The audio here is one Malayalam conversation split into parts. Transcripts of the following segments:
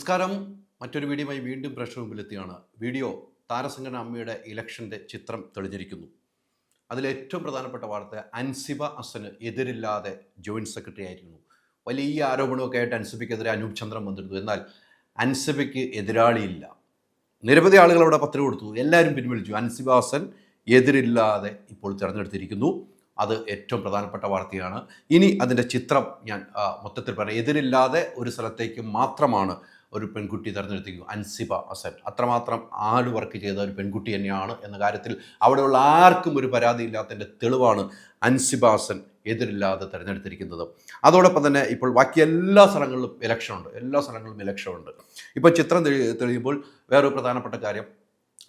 നമസ്കാരം. മറ്റൊരു വീഡിയോയുമായി വീണ്ടും പ്രേക്ഷക മുമ്പിലെത്തിയാണ്. വീഡിയോ താരസംഘടന അമ്മയുടെ ഇലക്ഷൻ്റെ ചിത്രം തെളിഞ്ഞിരിക്കുന്നു. അതിലേറ്റവും പ്രധാനപ്പെട്ട വാർത്ത അൻസിബ ഹസന് എതിരില്ലാതെ ജോയിൻറ്റ് സെക്രട്ടറി ആയിരുന്നു. വലിയ ആരോപണമൊക്കെ ആയിട്ട് അൻസിബയ്ക്കെതിരെ അനൂപ് ചന്ദ്രൻ വന്നിരുന്നു. എന്നാൽ അൻസിബയ്ക്ക് എതിരാളിയില്ല. നിരവധി ആളുകൾ അവിടെ പത്രിക കൊടുത്തു, എല്ലാവരും പിൻവലിച്ചു. അൻസിബ ഹസൻ എതിരില്ലാതെ ഇപ്പോൾ തിരഞ്ഞെടുത്തിരിക്കുന്നു. അത് ഏറ്റവും പ്രധാനപ്പെട്ട വാർത്തയാണ്. ഇനി അതിൻ്റെ ചിത്രം ഞാൻ മൊത്തത്തിൽ പറയാം. എതിരില്ലാതെ ഒരു സ്ഥലത്തേക്ക് മാത്രമാണ് ഒരു പെൺകുട്ടി തിരഞ്ഞെടുത്തിരിക്കുന്നു, അൻസിബ ഹസൻ. അത്രമാത്രം ആട് വർക്ക് ചെയ്ത ഒരു പെൺകുട്ടി തന്നെയാണ് എന്ന കാര്യത്തിൽ അവിടെയുള്ള ആർക്കും ഒരു പരാതിയില്ലാത്തതിൻ്റെ തെളിവാണ് അൻസിബ ഹസൻ എതിരില്ലാതെ തിരഞ്ഞെടുത്തിരിക്കുന്നത്. അതോടൊപ്പം തന്നെ ഇപ്പോൾ ബാക്കി എല്ലാ സ്ഥലങ്ങളിലും ഇലക്ഷൻ ഉണ്ട്. ഇപ്പോൾ ചിത്രം തെളിയുമ്പോൾ വേറൊരു പ്രധാനപ്പെട്ട കാര്യം,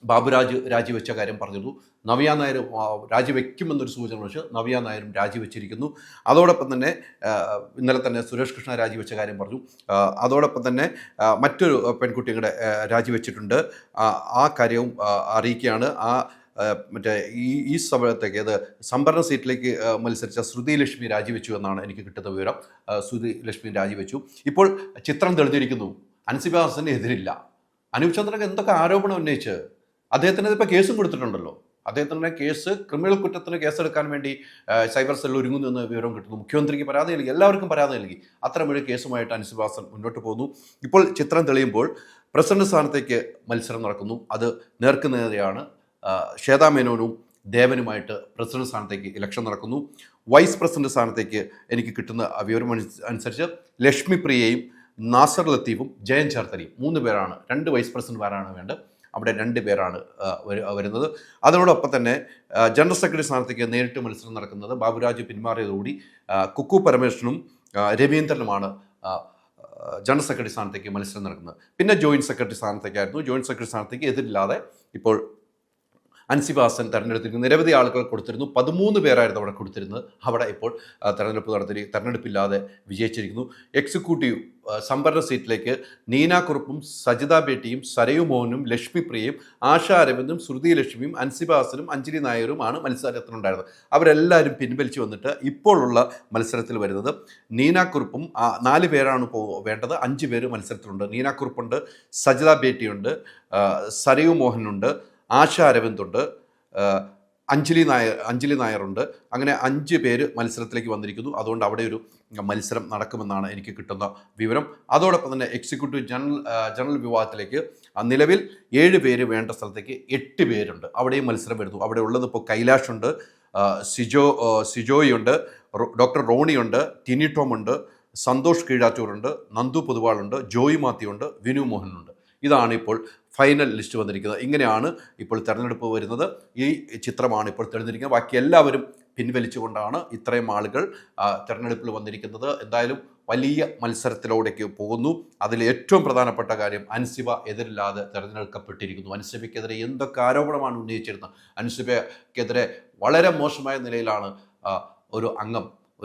ബാബുരാജ് രാജിവെച്ച കാര്യം പറഞ്ഞിരുന്നു. നവ്യ നായർ രാജിവെക്കുമെന്നൊരു സൂചന വെച്ച് നവ്യ നായരും രാജിവെച്ചിരിക്കുന്നു. അതോടൊപ്പം തന്നെ ഇന്നലെ തന്നെ സുരേഷ് കൃഷ്ണ രാജിവെച്ച കാര്യം പറഞ്ഞു. അതോടൊപ്പം തന്നെ മറ്റൊരു പെൺകുട്ടി കൂടെ രാജിവെച്ചിട്ടുണ്ട്. ആ കാര്യവും അറിയിക്കുകയാണ്. മറ്റേ ഈ സമയത്തേക്ക് അത് സംവരണ സീറ്റിലേക്ക് മത്സരിച്ച ശ്രുതി ലക്ഷ്മി രാജിവെച്ചു എന്നാണ് എനിക്ക് കിട്ടുന്ന വിവരം. ശ്രുതി ലക്ഷ്മി രാജിവെച്ചു. ഇപ്പോൾ ചിത്രം തെളിഞ്ഞിരിക്കുന്നു. അൻസിബ ഹസന് എതിരില്ല. അനൂപ് ചന്ദ്രൻ എന്തൊക്കെ ആരോപണം ഉന്നയിച്ച് അദ്ദേഹത്തിന് ഇപ്പോൾ കേസും കൊടുത്തിട്ടുണ്ടല്ലോ. അദ്ദേഹത്തിൻ്റെ ക്രിമിനൽ കുറ്റത്തിന് കേസെടുക്കാൻ വേണ്ടി സൈബർ സെൽ ഒരുങ്ങുന്നു എന്ന വിവരം കിട്ടുന്നു. മുഖ്യമന്ത്രിക്ക് പരാതി നൽകി, എല്ലാവർക്കും പരാതി നൽകി. അത്തരമൊരു കേസുമായിട്ട് അൻസിബ ഹസൻ മുന്നോട്ട് പോകുന്നു. ഇപ്പോൾ ചിത്രം തെളിയുമ്പോൾ പ്രസിഡന്റ് സ്ഥാനത്തേക്ക് മത്സരം നടക്കുന്നു. അത് നേർക്കുനേരെയാണ്. ശ്വേതാ മേനോനും ദേവനുമായിട്ട് പ്രസിഡന്റ് സ്ഥാനത്തേക്ക് ഇലക്ഷൻ നടക്കുന്നു. വൈസ് പ്രസിഡന്റ് സ്ഥാനത്തേക്ക് എനിക്ക് കിട്ടുന്ന വിവരം അനുസരിച്ച് ലക്ഷ്മി പ്രിയയും നാസർ ലത്തീഫും ജയൻ ചേർത്തലയും 3 പേരാണ്. 2 വൈസ് പ്രസിഡന്റുമാരാണ് വേണ്ടത്. അവിടെ 2 പേരാണ് വരുന്നത്. അതിനോടൊപ്പം തന്നെ ജനറൽ സെക്രട്ടറി സ്ഥാനത്തേക്ക് നേരിട്ട് മത്സരം നടക്കുന്നത് ബാബുരാജ് പിന്മാറിയതോടുകൂടി കുക്കു പരമേശ്വരനും രവീന്ദ്രനുമാണ് ജനറൽ സെക്രട്ടറി സ്ഥാനത്തേക്ക് മത്സരം നടക്കുന്നത്. പിന്നെ ജോയിൻറ്റ് സെക്രട്ടറി സ്ഥാനത്തേക്കായിരുന്നു. ജോയിൻറ്റ് സെക്രട്ടറി സ്ഥാനത്തേക്ക് എതിരില്ലാതെ ഇപ്പോൾ അൻസിബ ഹസൻ തെരഞ്ഞെടുത്തിരിക്കുന്നു. നിരവധി ആളുകൾ കൊടുത്തിരുന്നു. 13 പേരായിരുന്നു അവിടെ കൊടുത്തിരുന്നത്. അവിടെ ഇപ്പോൾ തെരഞ്ഞെടുപ്പില്ലാതെ വിജയിച്ചിരിക്കുന്നു. എക്സിക്യൂട്ടീവ് സംവരണ സീറ്റിലേക്ക് നീന കുറുപ്പും സജിത ബേട്ടിയും സരയു മോഹനും ലക്ഷ്മി പ്രിയയും ആശാ അരവിന്ദും ശ്രുതി ലക്ഷ്മിയും അൻസിബ ഹസനും അഞ്ജലി നായരുമാണ് മത്സരത്തിനുണ്ടായിരുന്നത്. അവരെല്ലാവരും പിൻവലിച്ചു വന്നിട്ട് ഇപ്പോഴുള്ള മത്സരത്തിൽ വരുന്നത് നീന കുറുപ്പും 4 പേരാണ് വേണ്ടത്. 5 പേര് മത്സരത്തിലുണ്ട്. നീന കുറുപ്പുണ്ട്, സജിത ബേട്ടിയുണ്ട്, സരയു മോഹനുണ്ട്, ആശാ അരവിന്ദുണ്ട്, അഞ്ജലി നായരുണ്ട്. അങ്ങനെ 5 പേര് മത്സരത്തിലേക്ക് വന്നിരിക്കുന്നു. അതുകൊണ്ട് അവിടെ ഒരു മത്സരം നടക്കുമെന്നാണ് എനിക്ക് കിട്ടുന്ന വിവരം. അതോടൊപ്പം തന്നെ എക്സിക്യൂട്ടീവ് ജനറൽ വിഭാഗത്തിലേക്ക് നിലവിൽ 7 പേര് വേണ്ട സ്ഥലത്തേക്ക് 8 പേരുണ്ട്. അവിടെയും മത്സരം വരുന്നു. അവിടെ ഉള്ളത് ഇപ്പോൾ കൈലാഷുണ്ട്, സിജോയുണ്ട്, ഡോക്ടർ റോണിയുണ്ട്, ടിനി ടോമുണ്ട്, സന്തോഷ് കീഴാറ്റൂറുണ്ട്, നന്ദു പൊതുവാളുണ്ട്, ജോയി മാത്യുണ്ട്, വിനു മോഹനുണ്ട്. ഇതാണ് ഇപ്പോൾ ഫൈനൽ ലിസ്റ്റ് വന്നിരിക്കുന്നത്. ഇങ്ങനെയാണ് ഇപ്പോൾ തെരഞ്ഞെടുപ്പ് വരുന്നത്. ഈ ചിത്രമാണ് ഇപ്പോൾ തെളിഞ്ഞിരിക്കുന്നത്. ബാക്കി എല്ലാവരും പിൻവലിച്ചുകൊണ്ടാണ് ഇത്രയും ആളുകൾ തെരഞ്ഞെടുപ്പിൽ വന്നിരിക്കുന്നത്. എന്തായാലും വലിയ മത്സരത്തിലൂടേക്ക് പോകുന്നു. അതിൽ ഏറ്റവും പ്രധാനപ്പെട്ട കാര്യം അൻസിബ എതിരില്ലാതെ തെരഞ്ഞെടുക്കപ്പെട്ടിരിക്കുന്നു. അൻസിബയ്ക്കെതിരെ എന്തൊക്കെ ആരോപണമാണ് ഉന്നയിച്ചിരുന്നത്. അൻസിബയ്ക്കെതിരെ വളരെ മോശമായ നിലയിലാണ്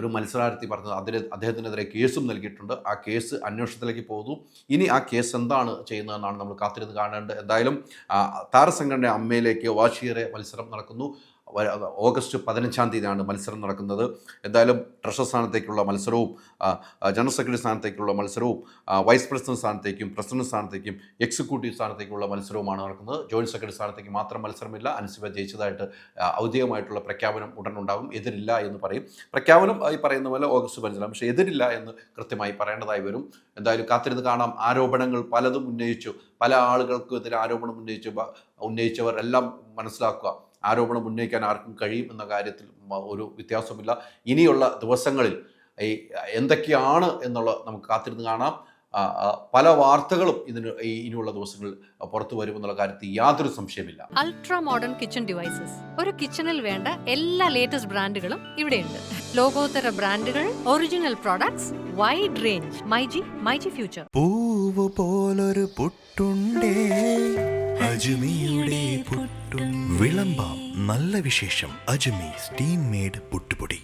ഒരു മത്സരാർത്ഥി പറഞ്ഞത്. അദ്ദേഹത്തിനെതിരെ കേസും നൽകിയിട്ടുണ്ട്. ആ കേസ് അന്വേഷണത്തിലേക്ക് പോകുന്നു. ഇനി ആ കേസ് എന്താണ് ചെയ്യുന്നതെന്നാണ് നമ്മൾ കാത്തിരുന്ന് കാണേണ്ടത്. എന്തായാലും താരസംഘടന അമ്മയിലേക്ക് വാശിയേറെ മത്സരം നടക്കുന്നു. ഓഗസ്റ്റ് 15-ാം തീയതിയാണ് മത്സരം നടക്കുന്നത്. എന്തായാലും ട്രഷറർ സ്ഥാനത്തേക്കുള്ള മത്സരവും ജനറൽ സെക്രട്ടറി സ്ഥാനത്തേക്കുള്ള മത്സരവും വൈസ് പ്രസിഡന്റ് സ്ഥാനത്തേക്കും പ്രസിഡന്റ് സ്ഥാനത്തേക്കും എക്സിക്യൂട്ടീവ് സ്ഥാനത്തേക്കുള്ള മത്സരവുമാണ് നടക്കുന്നത്. ജോയിൻറ്റ് സെക്രട്ടറി സ്ഥാനത്തേക്ക് മാത്രം മത്സരമില്ല. അൻസിബ ജയിച്ചതായിട്ട് ഔദ്യോഗികമായിട്ടുള്ള പ്രഖ്യാപനം ഉടനുണ്ടാകും. എതിരില്ല എന്ന് പറയും. പ്രഖ്യാപനം ഈ പറയുന്ന പോലെ ഓഗസ്റ്റ് 15-ാണ്. പക്ഷേ എതിരില്ല എന്ന് കൃത്യമായി പറയേണ്ടതായി വരും. എന്തായാലും കാത്തിരുന്ന് കാണാം. ആരോപണങ്ങൾ പലതും ഉന്നയിച്ചു. പല ആളുകൾക്കെതിരെ ആരോപണം ഉന്നയിച്ചവർ എല്ലാം മനസ്സിലാക്കുക. ആരോപണം ഉന്നയിക്കാൻ ആർക്കും കഴിയും എന്ന കാര്യത്തിൽ ഒരു വ്യത്യാസമില്ല. ഇനിയുള്ള ദിവസങ്ങളിൽ എന്തൊക്കെയാണ് എന്നുള്ളത് നമുക്ക് കാത്തിരുന്ന് കാണാം. പല വാർത്തകളും ഇനിയുള്ള ദിവസങ്ങളിൽ പുറത്തു വരുമെന്നുള്ള കാര്യത്തിൽ യാതൊരു സംശയമില്ല. അൾട്രാ മോഡേൺ കിച്ചൺ ഡിവൈസസ്, ഒരു കിച്ചണിൽ വേണ്ട എല്ലാ ലേറ്റസ്റ്റ് ബ്രാൻഡുകളും ഇവിടെയുണ്ട്. ലോകോത്തര ബ്രാൻഡുകൾ, original products, wide range. MyG future. പൂവ് പോലൊരു പുട്ടുണ്ടേ അജ്മിയുടെ പുട്ടും. വിളമ്പാം നല്ല വിശേഷം. അജ്മി സ്റ്റീം മെയ്ഡ് പുട്ടുപൊടി.